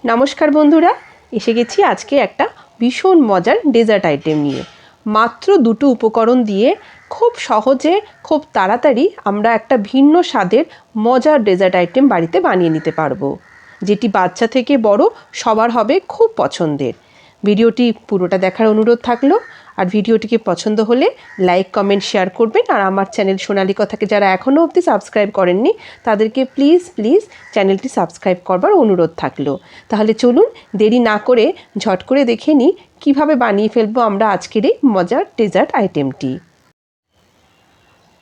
নমস্কার বন্ধুরা, এসে গেছি আজকে একটা ভীষণ মজার ডেজার্ট আইটেম নিয়ে। মাত্র দুটো উপকরণ দিয়ে খুব সহজে খুব তাড়াতাড়ি আমরা একটা ভিন্ন স্বাদের মজার ডেজার্ট আইটেম বাড়িতে বানিয়ে নিতে পারবো, যেটি বাচ্চা থেকে বড় সবার হবে খুব পছন্দের। ভিডিওটি পুরোটা দেখার অনুরোধ থাকলো। আর ভিডিওটিকে পছন্দ হলে লাইক কমেন্ট শেয়ার করবেন। আর আমার চ্যানেল সোনালী কথাকে যারা এখনও অবধি সাবস্ক্রাইব করেননি তাদেরকে প্লিজ চ্যানেলটি সাবস্ক্রাইব করবার অনুরোধ থাকলো। তাহলে চলুন দেরি না করে ঝট করে দেখে নিই কীভাবে বানিয়ে ফেলবো আমরা আজকের এই মজার ডেজার্ট আইটেমটি।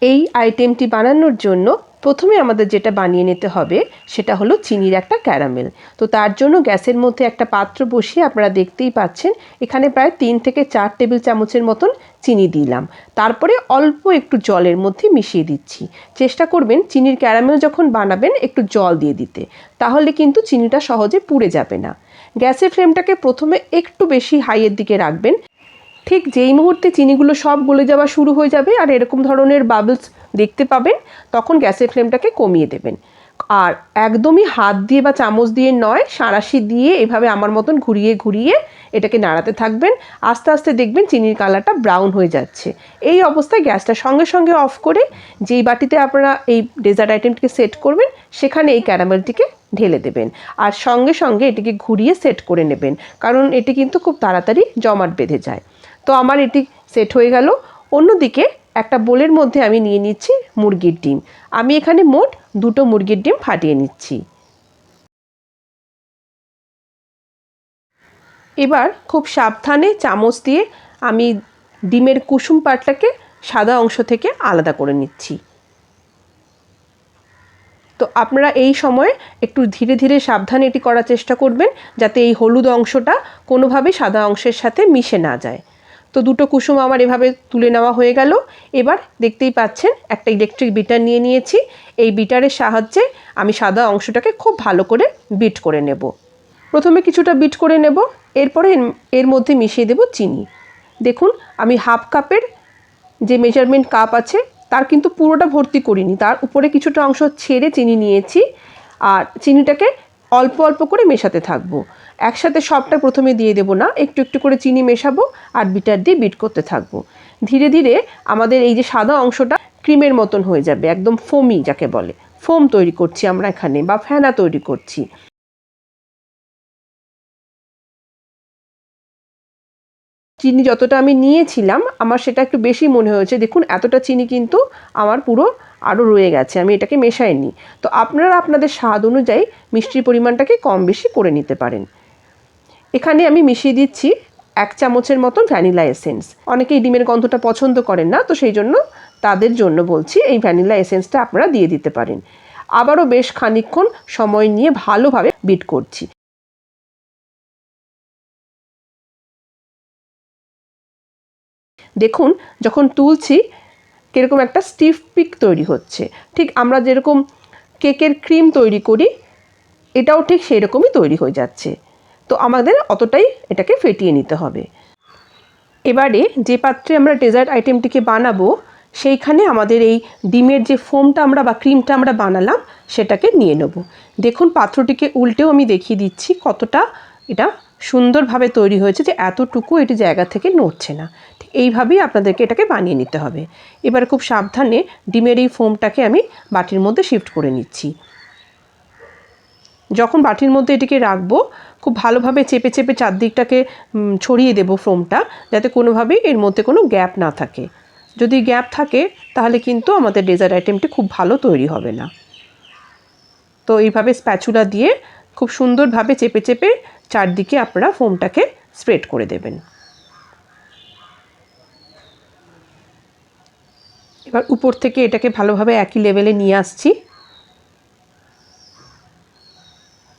এই আইটেমটি বানানোর জন্য প্রথমে আমাদের যেটা বানিয়ে নিতে হবে সেটা হলো চিনির একটা ক্যারামেল। তো তার জন্য গ্যাসের মধ্যে একটা পাত্র বসিয়ে আপনারা দেখতেই পাচ্ছেন এখানে প্রায় 3 থেকে 4 টেবিল চামচের মতন চিনি দিলাম। তারপরে অল্প একটু জলের মধ্যে মিশিয়ে দিচ্ছি। চেষ্টা করবেন চিনির ক্যারামেল যখন বানাবেন একটু জল দিয়ে দিতে, তাহলে কিন্তু চিনিটা সহজে পুড়ে যাবে না। গ্যাসের ফ্লেমটাকে প্রথমে একটু বেশি হাইয়ের দিকে রাখবেন। ঠিক যেই মুহূর্তে চিনিগুলো সব গলে যাওয়া শুরু হয়ে যাবে আর এরকম ধরনের বাবলস দেখতে পাবেন, তখন গ্যাসের ফ্লেমটাকে কমিয়ে দেবেন। আর একদমই হাত দিয়ে বা চামচ দিয়ে নয়, সাঁড়াশি দিয়ে এভাবে আমার মতন ঘুরিয়ে ঘুরিয়ে এটাকে নাড়াতে থাকবেন। আস্তে আস্তে দেখবেন চিনির কালারটা ব্রাউন হয়ে যাচ্ছে। এই অবস্থায় গ্যাসটা সঙ্গে সঙ্গে অফ করে যেই বাটিতে আপনারা এই ডেজার্ট আইটেমটিকে সেট করবেন সেখানে এই ক্যারামেলটিকে ঢেলে দেবেন। আর সঙ্গে সঙ্গে এটিকে ঘুরিয়ে সেট করে নেবেন, কারণ এটি কিন্তু খুব তাড়াতাড়ি জমাট বেঁধে যায়। তো আমার এটি সেট হয়ে গেল। অন্যদিকে একটা বোলের মধ্যে আমি নিয়ে নিচ্ছি মুরগির ডিম। আমি এখানে মোট 2টো মুরগির ডিম ফাটিয়ে নিচ্ছি। এবার খুব সাবধানে চামচ দিয়ে আমি ডিমের কুসুম পাটটাকে সাদা অংশ থেকে আলাদা করে নিচ্ছি। তো আপনারা এই সময় একটু ধীরে ধীরে সাবধানে এটি করার চেষ্টা করবেন, যাতে এই হলুদ অংশটা কোনোভাবেই সাদা অংশের সাথে মিশে না যায়। তো 2টো কুসুম আমার এভাবে তুলে নেওয়া হয়ে গেল। এবার দেখতেই পাচ্ছেন একটা ইলেকট্রিক বিটার নিয়ে নিয়েছি। এই বিটারের সাহায্যে আমি সাদা অংশটাকে খুব ভালো করে বিট করে নেব। প্রথমে কিছুটা বিট করে নেব, এরপরে এর মধ্যে মিশিয়ে দেব চিনি। দেখুন আমি হাফ কাপের যে মেজারমেন্ট কাপ আছে তার কিন্তু পুরোটা ভর্তি করিনি, তার উপরে কিছুটা অংশ ছেড়ে চিনি নিয়েছি। আর চিনিটাকে অল্প অল্প করে মেশাতে থাকবো, একসাথে সবটা প্রথমে দিয়ে দেব না, একটু একটু করে চিনি মেশাবো আর বিটার দিয়ে বিট করতে থাকবো। ধীরে ধীরে আমাদের এই যে সাদা অংশটা ক্রিমের মতন হয়ে যাবে, একদম ফোমি যাকে বলে। ফোম তৈরি করছি আমরা এখানে, বা ফেনা তৈরি করছি। চিনি যতটা আমি নিয়েছিলাম আমার সেটা একটু বেশি মনে হয়েছে। দেখুন এতটা চিনি কিন্তু আমার পুরো আরও রয়ে গেছে, আমি এটাকে মেশাইনি। তো আপনারা আপনাদের স্বাদ অনুযায়ী মিষ্টির পরিমাণটাকে কম বেশি করে নিতে পারেন। এখানে আমি মিশিয়ে দিচ্ছি 1 চামচের মতন ভ্যানিলা এসেন্স। অনেকেই ডিমের গন্ধটা পছন্দ করেন না, তো সেই জন্য তাদের জন্য বলছি এই ভ্যানিলা এসেন্সটা আপনারা দিয়ে দিতে পারেন। আবারও বেশ খানিকক্ষণ সময় নিয়ে ভালোভাবে বিট করছি। দেখুন যখন তুলছি কীরকম একটা স্টিফ পিক তৈরি হচ্ছে, ঠিক আমরা যেরকম কেকের ক্রিম তৈরি করি এটাও ঠিক সেই রকমই তৈরি হয়ে যাচ্ছে। তো আমাদের অতটাই এটাকে ফেটিয়ে নিতে হবে। এবারে যে পাত্রে আমরা ডেজার্ট আইটেমটিকে বানাবো সেইখানে আমাদের এই ডিমের যে ফোমটা আমরা বা ক্রিমটা আমরা বানালাম সেটাকে নিয়ে নেব। দেখুন পাত্রটিকে উল্টেও আমি দেখিয়ে দিচ্ছি কতটা এটা সুন্দরভাবে তৈরি হয়েছে, যে এতটুকু এটি জায়গা থেকে নড়ছে না। ঠিক এইভাবেই আপনাদেরকে এটাকে বানিয়ে নিতে হবে। এবার খুব সাবধানে ডিমের এই ফোমটাকে আমি বাটির মধ্যে শিফট করে নিচ্ছি। যখন বাটির মধ্যে এটিকে রাখবো খুব ভালোভাবে চেপে চেপে চারদিকটাকে ছড়িয়ে দেব ফোমটা, যাতে কোনোভাবেই এর মধ্যে কোনো গ্যাপ না থাকে। যদি গ্যাপ থাকে তাহলে কিন্তু আমাদের ডেজার্ট আইটেমটি খুব ভালো তৈরি হবে না। তো এইভাবে স্প্যাচুলা দিয়ে খুব সুন্দরভাবে চেপে চেপে চারদিকে আপনারা ফোমটাকে স্প্রেড করে দেবেন। এবার উপর থেকে এটাকে ভালোভাবে একই লেভেলে নিয়ে আসছি।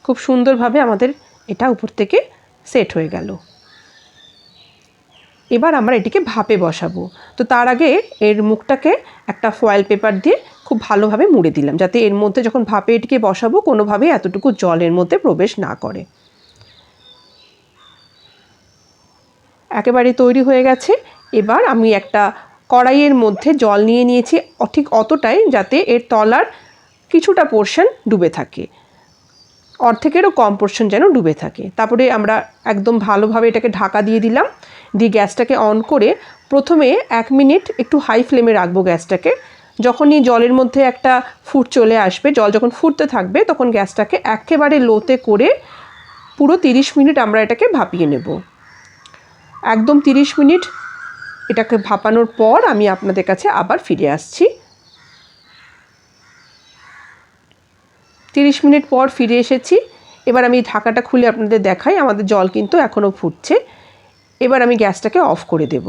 খুব সুন্দরভাবে আমাদের এটা উপর থেকে সেট হয়ে গেল। এবার আমরা এটিকে ভাপে বসাবো। তো তার আগে এর মুখটাকে একটা ফয়েল পেপার দিয়ে খুব ভালোভাবে মুড়ে দিলাম, যাতে এর মধ্যে যখন ভাপে এটিকে বসাবো কোনোভাবেই এতটুকু জলের মধ্যে প্রবেশ না করে। একেবারে তৈরি হয়ে গেছে। এবার আমি একটা কড়াইয়ের মধ্যে জল নিয়ে নিয়েছি, ঠিক অতটাই যাতে এর তলার কিছুটা পোর্শন ডুবে থাকে। অর্ধেকেরও কম পোর্শন যেন ডুবে থাকে। তারপরে আমরা একদম ভালোভাবে এটাকে ঢাকা দিয়ে দিলাম, দিয়ে গ্যাসটাকে অন করে প্রথমে 1 মিনিট একটু হাই ফ্লেমে রাখবো গ্যাসটাকে। যখনই জলের মধ্যে একটা ফুট চলে আসবে, জল যখন ফুটতে থাকবে, তখন গ্যাসটাকে একেবারে লোতে করে পুরো 30 মিনিট আমরা এটাকে ভাপিয়ে নেব। একদম 30 মিনিট এটাকে ভাপানোর পর আমি আপনাদের কাছে আবার ফিরে আসছি। 30 মিনিট পর ফিরে এসেছি। এবার আমি ঢাকাটা খুলে আপনাদের দেখাই, আমাদের জল কিন্তু এখনও ফুটছে। এবার আমি গ্যাসটাকে অফ করে দেব।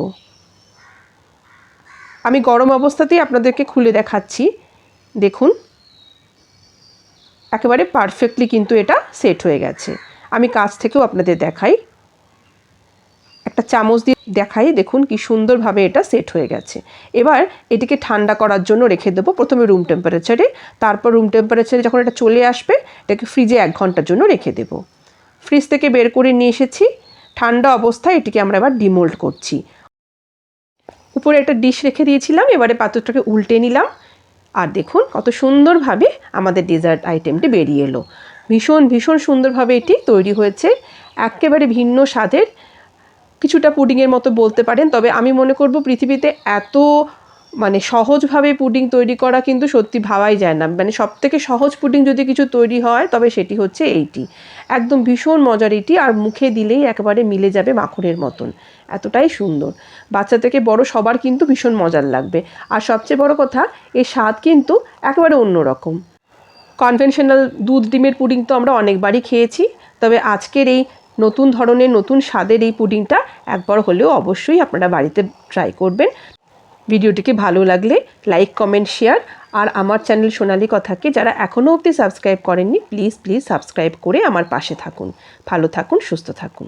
আমি গরম অবস্থাতেই আপনাদেরকে খুলে দেখাচ্ছি। দেখুন একেবারে পারফেক্টলি কিন্তু এটা সেট হয়ে গেছে। আমি কাছ থেকেও আপনাদের দেখাই, একটা চামচ দিয়ে দেখাই, দেখুন কি সুন্দরভাবে এটা সেট হয়ে গেছে। এবার এটিকে ঠান্ডা করার জন্য রেখে দেবো, প্রথমে রুম টেম্পারেচারে, তারপর রুম টেম্পারেচারে যখন এটা চলে আসবে এটাকে ফ্রিজে 1 ঘন্টার জন্য রেখে দেব। ফ্রিজ থেকে বের করে নিয়ে এসেছি, ঠান্ডা অবস্থায় এটিকে আমরা এবার ডিমোল্ড করছি। উপরে একটা ডিশ রেখে দিয়েছিলাম, এবারে পাত্রটাকে উল্টে নিলাম, আর দেখুন কত সুন্দরভাবে আমাদের ডেজার্ট আইটেমটি বেরিয়ে এলো। ভীষণ ভীষণ সুন্দরভাবে এটি তৈরি হয়েছে, একেবারে ভিন্ন স্বাদের, কিছুটা পুডিংয়ের মতো বলতে পারেন। তবে আমি মনে করব পৃথিবীতে এত সহজভাবে পুডিং তৈরি করা কিন্তু সত্যি ভাবাই যায় না। সবথেকে সহজ পুডিং যদি কিছু তৈরি হয় তবে সেটি হচ্ছে এইটি। একদম ভীষণ মজার এটি, আর মুখে দিলেই একেবারে মিলে যাবে মাখনের মতন, এতটাই সুন্দর। বাচ্চা থেকে বড় সবার কিন্তু ভীষণ মজার লাগবে। আর সবচেয়ে বড় কথা, এর স্বাদ কিন্তু একেবারে অন্যরকম। কনভেনশনাল দুধ ডিমের পুডিং তো আমরা অনেকবারই খেয়েছি, তবে আজকের এই নতুন ধরনের নতুন স্বাদের এই পুডিংটা একবার হলেও অবশ্যই আপনারা বাড়িতে ট্রাই করবেন। ভিডিওটিকে ভালো লাগলে লাইক, কমেন্ট, শেয়ার, আর আমার চ্যানেল সোনালী কথাকে যারা এখনও অবধি সাবস্ক্রাইব করেননি, প্লিজ সাবস্ক্রাইব করে আমার পাশে থাকুন। ভালো থাকুন, সুস্থ থাকুন।